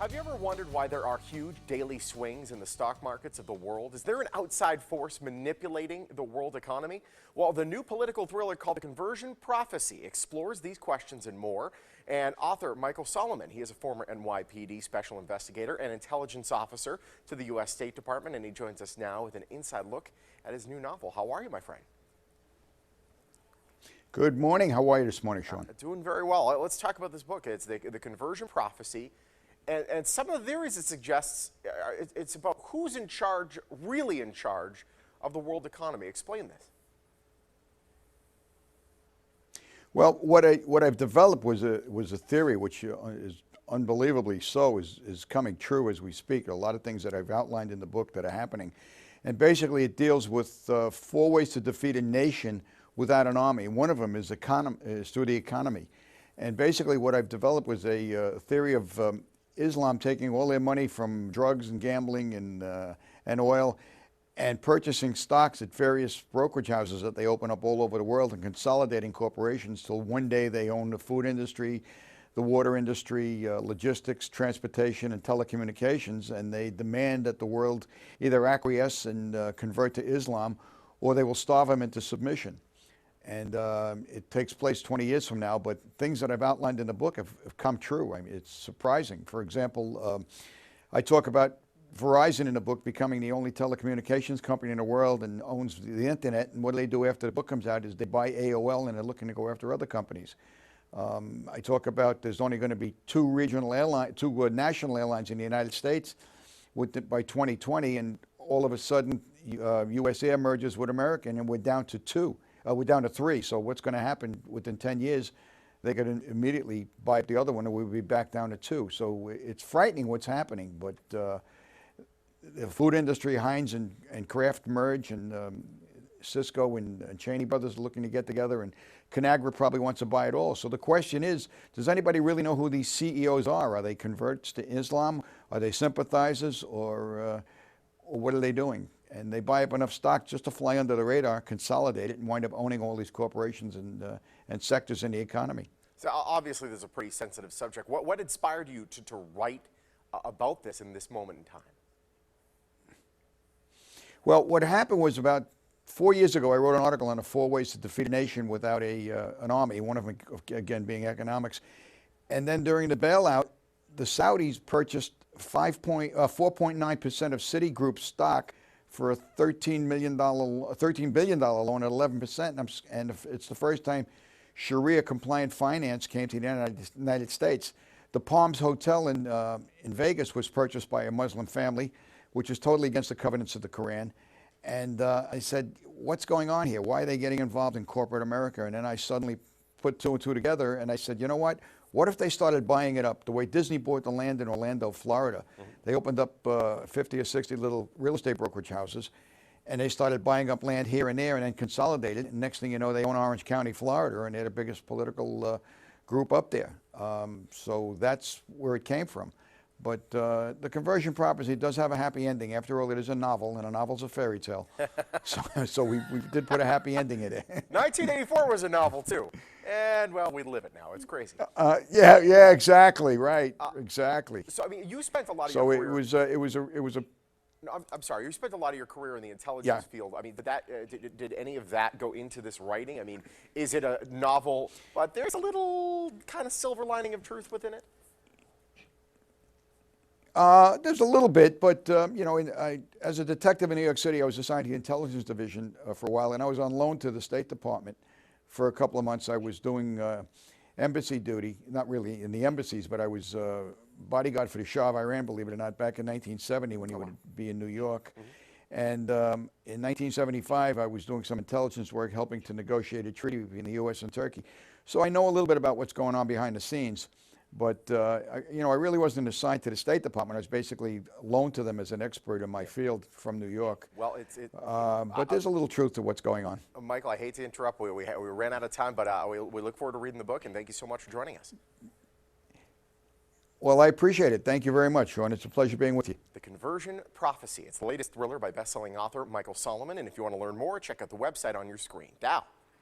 Have you ever wondered why there are huge daily swings in the stock markets of the world? Is there an outside force manipulating the world economy? Well, the new political thriller called The Conversion Prophecy explores these questions and more. And author Michael Solomon, he is a former NYPD special investigator and intelligence officer to the U.S. State Department, and he joins us now with an inside look at his new novel. How are you, my friend? Good morning. How are you this morning, Sean? Doing very well. Let's talk about this book. It's the Conversion Prophecy. And some of the theories it suggests, it's about who's in charge, really in charge, of the world economy. Explain this. Well, what I've developed was a theory which is unbelievably so, is coming true as we speak. A lot of things that I've outlined in the book that are happening. And basically it deals with 4 ways to defeat a nation without an army. One of them is through the economy. And basically what I've developed was a theory of Islam taking all their money from drugs and gambling and oil and purchasing stocks at various brokerage houses that they open up all over the world and consolidating corporations till one day they own the food industry, the water industry, logistics, transportation, and telecommunications, and they demand that the world either acquiesce and convert to Islam, or they will starve them into submission. And it takes place 20 years from now, but things that I've outlined in the book have come true. I mean, it's surprising. For example, I talk about Verizon in the book becoming the only telecommunications company in the world and owns the internet. And what do they do after the book comes out is they buy AOL and they're looking to go after other companies. I talk about there's only going to be 2 national airlines in the United States by 2020, and all of a sudden US Air merges with American and we're down to 2. We're down to 3, so what's going to happen within 10 years? They could immediately buy up the other one and we'll be back down to 2. So it's frightening what's happening, but the food industry, Heinz and Kraft merge, and Cisco and Cheney Brothers are looking to get together, and Conagra probably wants to buy it all. So the question is, does anybody really know who these CEOs are? Are they converts to Islam? Are they sympathizers, or what are they doing? And they buy up enough stock just to fly under the radar, consolidate it, and wind up owning all these corporations and sectors in the economy. So obviously this is a pretty sensitive subject. What inspired you to write about this in this moment in time? Well, what happened was about 4 years ago, I wrote an article on the 4 ways to defeat a nation without an army, one of them, again, being economics. And then during the bailout, the Saudis purchased 4.9% of Citigroup's stock for a $13 billion loan at 11%, and it's the first time Sharia-compliant finance came to the United States. The Palms Hotel in Vegas was purchased by a Muslim family, which is totally against the covenants of the Quran. And I said, what's going on here? Why are they getting involved in corporate America? And then I suddenly put 2 and 2 together, and I said, you know what? What if they started buying it up the way Disney bought the land in Orlando, Florida? Mm-hmm. They opened up 50 or 60 little real estate brokerage houses, and they started buying up land here and there and then consolidated. And next thing you know, they own Orange County, Florida, and they're the biggest political group up there. So that's where it came from. But the Conversion Prophecy does have a happy ending. After all, it is a novel, and a novel's a fairy tale. so we did put a happy ending in it. 1984 was a novel, too. And, well, we live it now. It's crazy. Yeah, exactly, right, exactly. So, I mean, you spent a lot of your career... So it was a... No, I'm sorry. You spent a lot of your career in the intelligence field. I mean, did any of that go into this writing? I mean, is it a novel, but there's a little kind of silver lining of truth within it? There's a little bit, but you know, as a detective in New York City, I was assigned to the intelligence division for a while, and I was on loan to the State Department for a couple of months. I was doing embassy duty, not really in the embassies, but I was bodyguard for the Shah of Iran, believe it or not, back in 1970 when he would be in New York. Mm-hmm. And in 1975, I was doing some intelligence work helping to negotiate a treaty between the U.S. and Turkey. So I know a little bit about what's going on behind the scenes. But, you know, I really wasn't assigned to the State Department. I was basically loaned to them as an expert in my field from New York. Well, but there's a little truth to what's going on. Michael, I hate to interrupt. We ran out of time, but we look forward to reading the book, and thank you so much for joining us. Well, I appreciate it. Thank you very much, Sean. It's a pleasure being with you. The Conversion Prophecy. It's the latest thriller by best-selling author Michael Solomon, and if you want to learn more, check out the website on your screen. Dow.